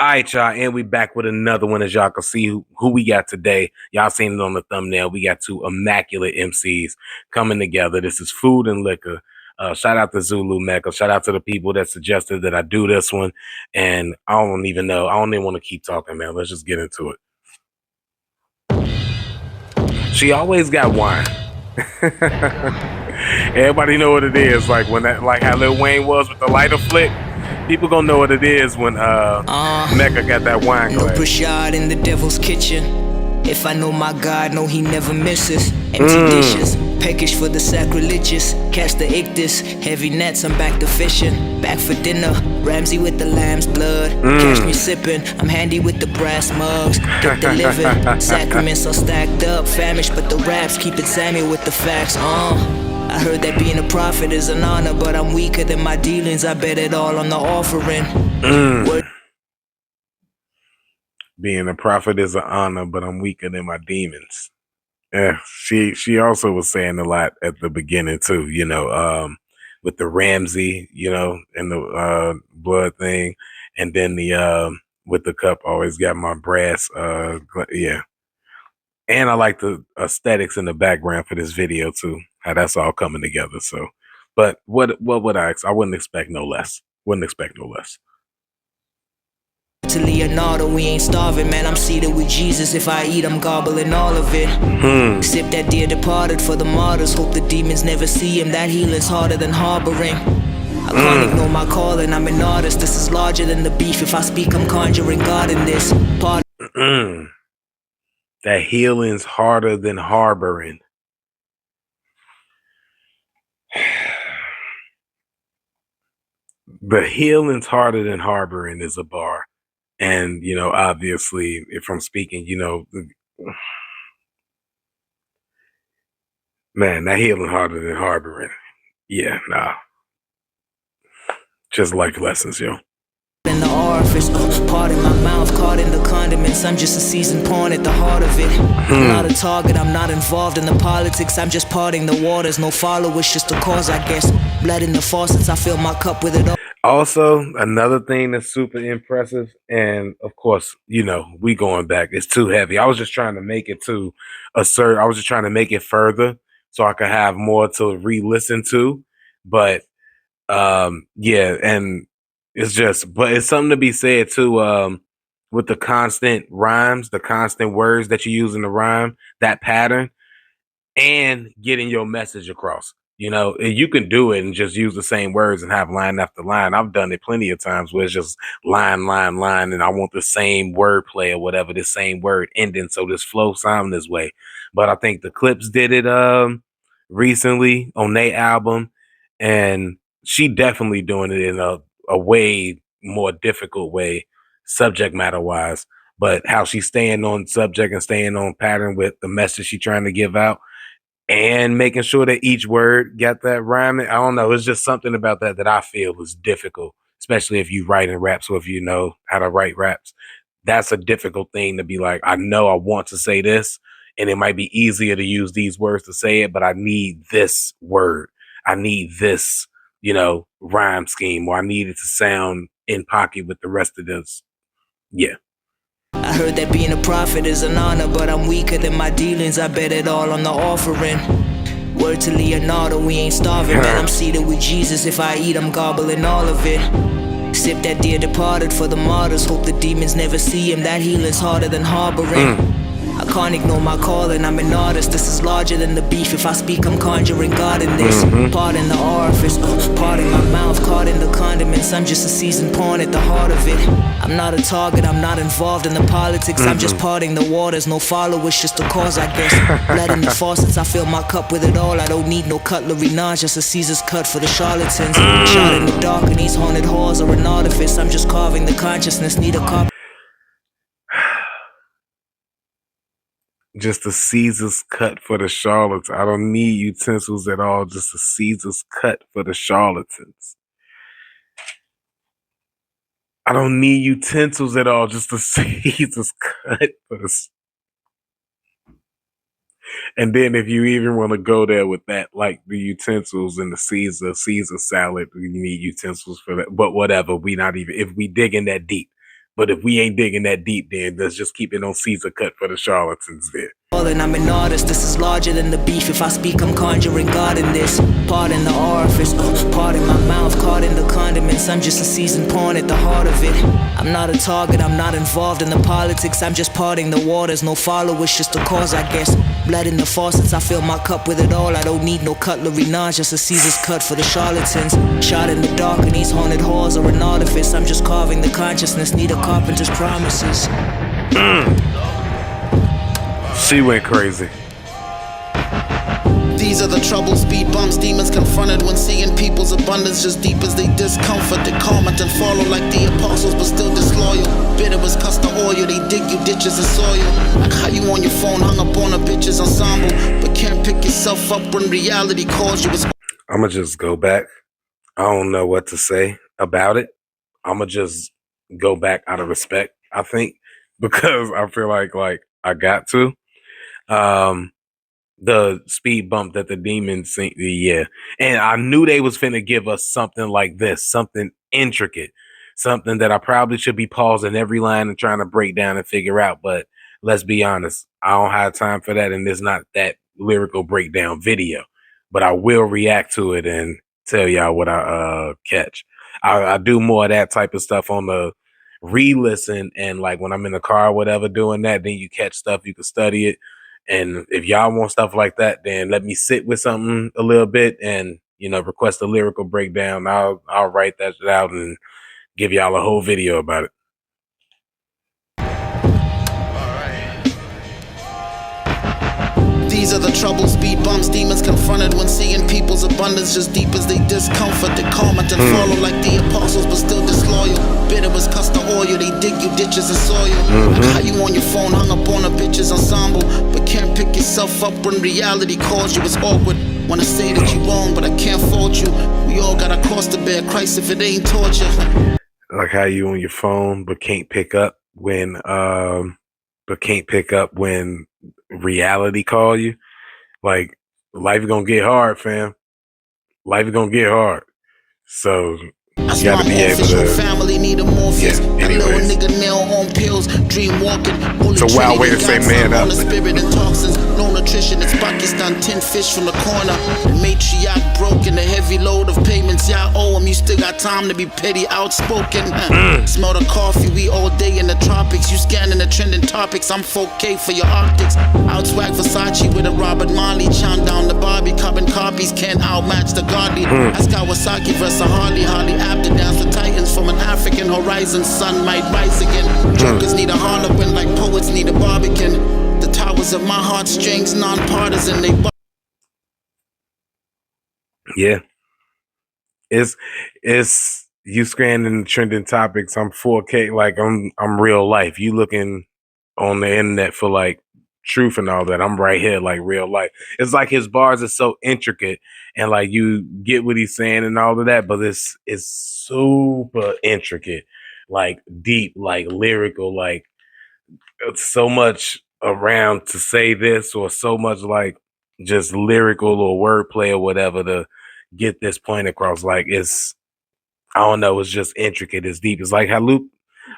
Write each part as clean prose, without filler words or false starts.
All right, y'all, and we back with another one. As y'all can see who we got today. Y'all seen it on the thumbnail. We got two immaculate MCs coming together. This is Food and Liquor. Shout out to ZULUMECCA. Shout out to the people that suggested that I do this one. And I don't even know. I don't even want to keep talking, man. Let's just get into it. She always got wine. Everybody know what it is. Like when that, like how Lil Wayne was with the lighter flick. People gonna know what it is when Mecca got that wine glass. No prashad in the devil's kitchen. If I know my God, know he never misses. Empty dishes, peckish for the sacrilegious. Catch the ictus, heavy nets, I'm back to fishing. Back for dinner, Ramsey with the lamb's blood. Catch me sipping, I'm handy with the brass mugs. Get the living, sacraments are stacked up. Famished, but the raps keep it Samuel with the facts. I heard that being a prophet is an honor, but I'm weaker than my dealings. I bet it all on the offering. Being a prophet is an honor, but I'm weaker than my demons. Yeah, she also was saying a lot at the beginning too, you know, with the Ramsey, you know, and the blood thing, and then the with the cup, always got my brass, yeah. And I like the aesthetics in the background for this video too, how that's all coming together. So, but what would I wouldn't expect no less. Wouldn't expect no less. To Leonardo, we ain't starving, man. I'm seated with Jesus. If I eat, I'm gobbling all of it. Sip that dear departed for the martyrs. Hope the demons never see him. That healing's harder than harboring. I can't ignore my calling. I'm an artist. This is larger than the beef. If I speak, I'm conjuring God in this part. That healing's harder than harboring. The healing's harder than harboring is a bar. And, you know, obviously, if I'm speaking, you know, man, that healing harder than harboring. Yeah, nah. Just like lessons, yo. In the orifice, part in my mouth, caught in the condiments. I'm just a seasoned pawn at the heart of it. I'm not a target, I'm not involved in the politics. I'm just parting the waters, no followers, just a cause, I guess. Blood in the faucets, I fill my cup with it all. Also, another thing that's super impressive, and of course, you know, we going back, it's too heavy. I was just trying to make it to assert, I was just trying to make it further so I could have more to re-listen to. But yeah, and it's just, but it's something to be said too, with the constant rhymes, the constant words that you use in the rhyme, that pattern, and getting your message across. You know, you can do it and just use the same words and have line after line. I've done it plenty of times where it's just line, line, line, and I want the same word play or whatever, the same word ending, so this flow sound this way. But I think the Clips did it recently on their album, and she definitely doing it in a way more difficult way, subject matter wise. But how she's staying on subject and staying on pattern with the message she's trying to give out, and making sure that each word got that rhyme. I don't know. It's just something about that that I feel is difficult, especially if you write in raps or if you know how to write raps. That's a difficult thing to be like, I know I want to say this, and it might be easier to use these words to say it, but I need this word. I need this, you know, rhyme scheme, or I need it to sound in pocket with the rest of this. Yeah. I heard that being a prophet is an honor, but I'm weaker than my dealings. I bet it all on the offering. Word to Leonardo, we ain't starving, man. I'm seated with Jesus. If I eat, I'm gobbling all of it. Sip that dear departed for the martyrs. Hope the demons never see him. That healing's harder than harboring. I can't ignore my calling, I'm an artist. This is larger than the beef. If I speak, I'm conjuring God in this. Part in the orifice, part in my mouth, caught in the condiments. I'm just a seasoned pawn at the heart of it. I'm not a target, I'm not involved in the politics. I'm just parting the waters, no followers, just a cause, I guess. Blood in the faucets, I fill my cup with it all. I don't need no cutlery, nah, just a Caesar's cut for the charlatans. Shot in the dark and these haunted halls are an artifice. I'm just carving the consciousness, need a cop. Just a Caesar's cut for the charlatans. I don't need utensils at all. Just a Caesar's cut for the charlatans. I don't need utensils at all. Just a Caesar's cut for the. And then if you even want to go there with that, like the utensils and the Caesar salad, you need utensils for that. But whatever, we not even, if we dig in that deep, But if we ain't digging that deep, then let's just keep it on Caesar cut for the charlatans there. And I'm an artist, this is larger than the beef. If I speak, I'm conjuring God in this. Pardon the orifice, pardon my mouth, caught in the condiments. I'm just a seasoned pawn at the heart of it. I'm not a target, I'm not involved in the politics. I'm just parting the waters, no followers, just a cause, I guess. Blood in the faucets, I fill my cup with it all. I don't need no cutlery, nah, just a Caesar's cut for the charlatans. Shot in the dark in these haunted halls or an artifice. I'm just carving the consciousness, need a carpenter's promises. She went crazy. These are the troubles, speed bumps, demons confronted when seeing people's abundance just deep as they discomfort. They comment and follow like the apostles, but still disloyal. Bitter as custard oil, they dig you ditches of soil. Like how you on your phone hung up on a bitch's ensemble, but can't pick yourself up when reality calls you. I'ma just go back. I don't know what to say about it. I'ma just go back out of respect, I think, because I feel like I got to. The speed bump that the demons sing, yeah. And I knew they was finna give us something like this, something intricate, something that I probably should be pausing every line and trying to break down and figure out. But let's be honest, I don't have time for that, and there's not that lyrical breakdown video. But I will react to it and tell y'all what I catch. I do more of that type of stuff on the re-listen, and like when I'm in the car or whatever doing that, then you catch stuff, you can study it. And if y'all want stuff like that, then let me sit with something a little bit and, you know, request a lyrical breakdown. I'll write that shit out and give y'all a whole video about it. These are the troubles, speed bumps, demons confronted when seeing people's abundance just deep as they discomfort. They comment and follow like the apostles, but still disloyal. Bitter as custard oil, they dig you ditches of soil. Like how you on your phone hung up on a bitch's ensemble, but can't pick yourself up when reality calls you. It's awkward. Wanna say that you wrong, but I can't fault you. We all got a cross to bear, Christ if it ain't torture. Like how you on your phone, but can't pick up when reality call you. Like, life is gonna get hard, fam. Life is gonna get hard. So you gotta be able to. Family need a Morpheus. Yeah, That little anyways. nigga nail on pills, dream walking. It's a wild way to say man up. On the spirit and toxins, no nutrition. It's Pakistan, 10 fish from the corner. The matriarch broken, the heavy load of payments y'all owe him. You still got time to be petty, outspoken. Smell the coffee, we all day in the tropics. You scanning the trending topics. I'm 4K for your optics. Outswag Versace with a Robert Marley. Chime down the Barbie, carbon copies can't outmatch the godly. That's Kawasaki versus Harley. After dance with titans from an African horizon, sun might rise again. Jokers need a Harlequin like poets need a Barbican. The towers of my heartstrings, non-partisan, they Yeah. It's you scanning the trending topics. I'm 4K, like I'm real life. You looking on the internet for like truth and all that. I'm right here, like real life. It's like his bars are so intricate and like you get what he's saying and all of that, but it's super intricate, like deep, like lyrical, like so much around to say this or so much like just lyrical or wordplay or whatever to get this point across. Like I don't know, it's just intricate, it's deep. It's like how Lupe,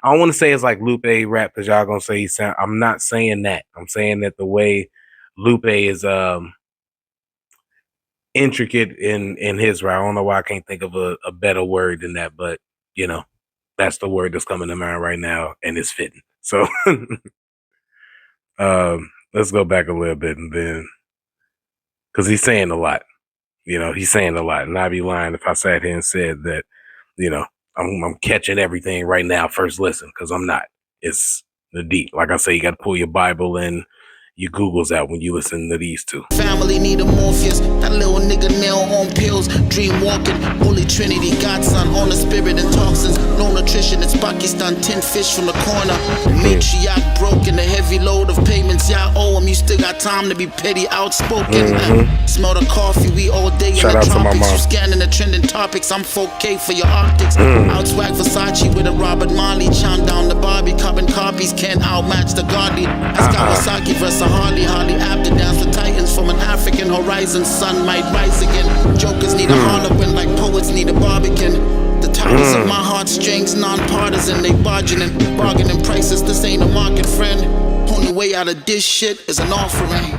I don't want to say it's like Lupe rap because y'all gonna say he sound. I'm not saying that. I'm saying that the way Lupe is intricate in his rap. I don't know why I can't think of a better word than that, but you know, that's the word that's coming to mind right now, and it's fitting. So let's go back a little bit and then, because he's saying a lot. You know, he's saying a lot, and I'd be lying if I sat here and said that, you know, I'm catching everything right now first listen, because I'm not. It's the deep. Like I say, you got to pull your Bible and your Googles out when you listen to these two. family need a Morpheus. That little nigga nail on pills, dream walking. Holy Trinity, Godson on the spirit and toxins. No nutrition, it's Pakistan, 10 fish from the corner. Matriarch broken, the heavy load of payments y'all owe him. You still got time to be petty, outspoken. Smell the coffee, we all day in Shout the out to my tropics. mom. You scanning the trending topics. I'm 4K for your optics. Outswag Versace with a Robert Marley. Chime down the Barbie, carbon copies can't outmatch the godly. That's Kawasaki versus Harley. After dance with titans from an African horizon, sun might rise again. Jokers need a Harlequin like poets need a Barbican. The powers of my heartstrings, non-partisan, they bargaining prices. This ain't a market, friend. Only way out of this shit is an offering.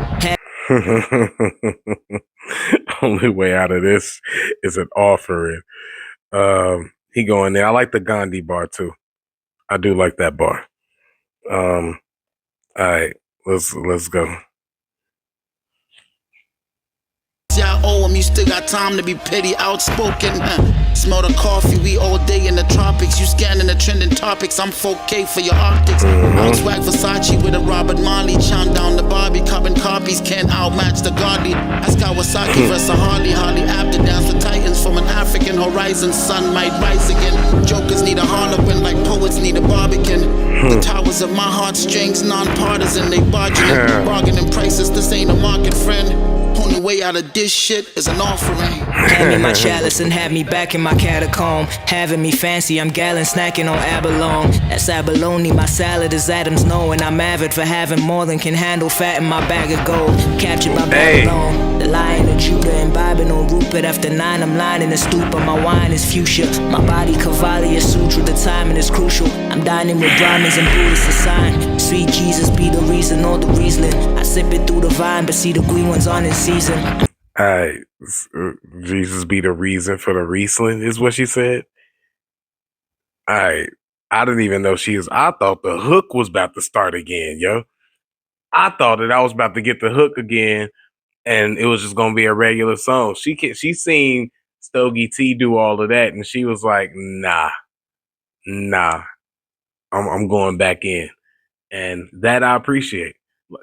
Only way out of this is an offering. He going there. I like the Gandhi bar too. I do like that bar. All right, let's go. I owe him, you still got time to be petty, outspoken. Smell the coffee, we all day in the tropics. You scanning the trending topics, I'm 4K for your optics. I swag Versace with a Robert Marley. Chime down the Barbie, carbon copies can't outmatch the Godly. That's Kawasaki versus Harley. Harley after dance the Titans from an African horizon. Sun might rise again. Jokers need a harlequin like poets need a barbican. The towers of my heartstrings, non-partisan, they bargaining prices. This ain't a market, friend. Only way out of this shit is an offering. Hand me my chalice and have me back in my catacomb. Having me fancy, I'm gallon snacking on abalone. That's abalone, my salad is Adam's knowing. I'm avid for having more than can handle fat in my bag of gold. Captured by Babylon, the Lion of Judah, imbibing on Rupert. After 9, I'm lying in the stupor. My wine is fuchsia, my body Cavalli Sutra. The timing is crucial. I'm dining with Brahmins and Buddhists, a sign. Sweet Jesus be the reason or the Riesling. I sip it through the vine, but see the green ones on in season. Alright, Jesus be the reason for the Riesling is what she said. Alright, I didn't even know she was. I thought the hook was about to start again, yo. I thought that I was about to get the hook again, and it was just gonna be a regular song. She seen Stogie T do all of that, and she was like, nah, I'm going back in, and that I appreciate.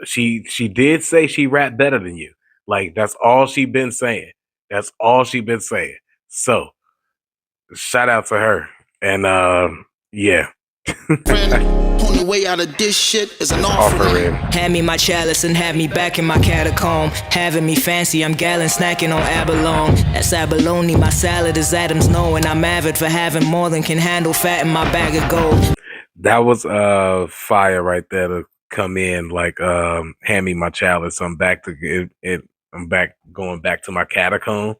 She did say she rapped better than you. Like, that's all she been saying. That's all she been saying. So, shout out to her. And yeah. Only way out of this shit is an offering. Hand me my chalice and have me back in my catacomb. Having me fancy, I'm gallon snacking on abalone. That's abalone, my salad is Adam's knowing. I'm avid for having more than can handle fat in my bag of gold. That was fire right there to come in like hand me my chalice. I'm back to it. I'm going back to my catacomb.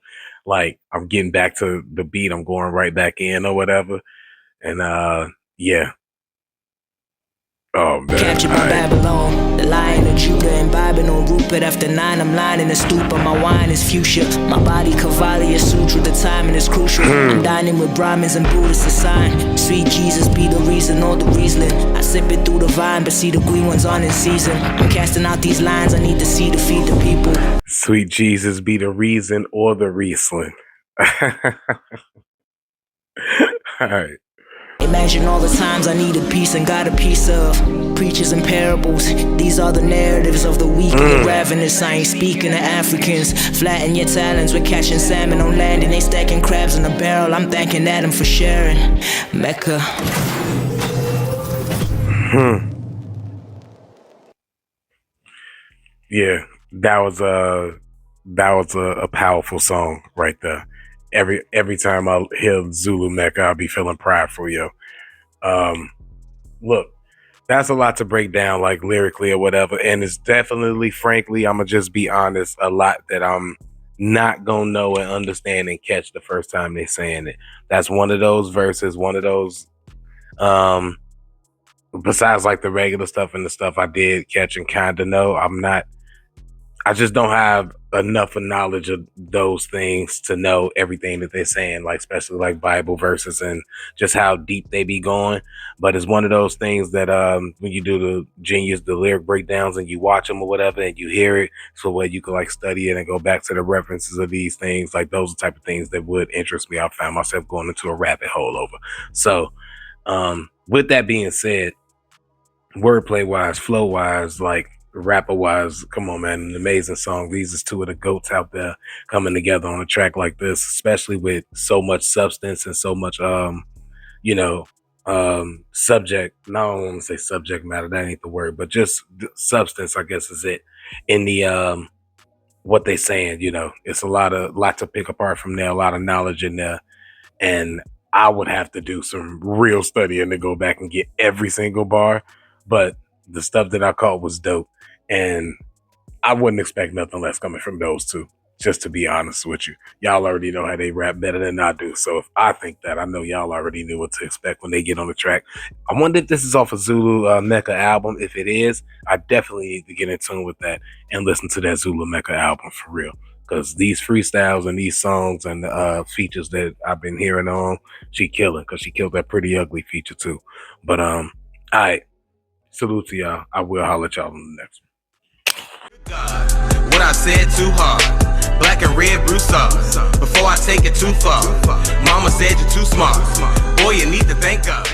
Like, I'm getting back to the beat. I'm going right back in or whatever. And yeah. Oh man. Captured by Babylon, the Lion of Judah, imbibing on Rupert. After 9, I'm lying in the stupor. My wine is fuchsia, my body Cavalli Sutra. The timing is crucial. I'm dining with Brahmins and Buddhists, a sign. Sweet Jesus be the reason or the Riesling. I sip it through the vine, but see the green ones on in season. I'm casting out these lines, I need to see to feed the people. Sweet Jesus be the reason or the Riesling. All right. Imagine all the times I needed peace and got a piece of. Preachers and parables, these are the narratives of the weak and the ravenous. I ain't speaking to Africans. Flatten your talents, we're catching salmon on land and they stacking crabs in a barrel. I'm thanking Adam for sharing. Mecca. Yeah, that was a powerful song right there. Every time I hear ZULUMECCA, I'll be feeling prideful, yo. Look, that's a lot to break down, like lyrically or whatever, and it's definitely, frankly, I'm gonna just be honest, a lot that I'm not gonna know and understand and catch the first time they're saying it. That's one of those verses, one of those. Besides like the regular stuff and the stuff I did catch and kind of know, I just don't have enough of knowledge of those things to know everything that they're saying, like especially like Bible verses and just how deep they be going. But it's one of those things that when you do the lyric breakdowns and you watch them or whatever and you hear it, so where you can like study it and go back to the references of these things, like those are the type of things that would interest me. I found myself going into a rabbit hole over. So with that being said, wordplay wise, flow wise, like rapper wise, come on, man, an amazing song. These is two of the goats out there coming together on a track like this, especially with so much substance and so much subject. No, I don't want to say subject matter, that ain't the word, but just substance, I guess, is it in the what they saying. It's a lot to pick apart from there, a lot of knowledge in there, and I would have to do some real studying to go back and get every single bar, but the stuff that I caught was dope. And I wouldn't expect nothing less coming from those two. Just to be honest with you, y'all already know how they rap better than I do. So if I think that, I know y'all already knew what to expect when they get on the track. I wonder if this is off a ZULUMECCA album. If it is, I definitely need to get in tune with that and listen to that ZULUMECCA album for real. Because these freestyles and these songs and features that I've been hearing on, she killing. Because she killed that Pretty Ugly feature too. But all right, salute to y'all. I will holler at y'all on the next one. What I said too hard. Black and red broussard. Before I take it too far. Mama said you're too smart. Boy, you need to thank God.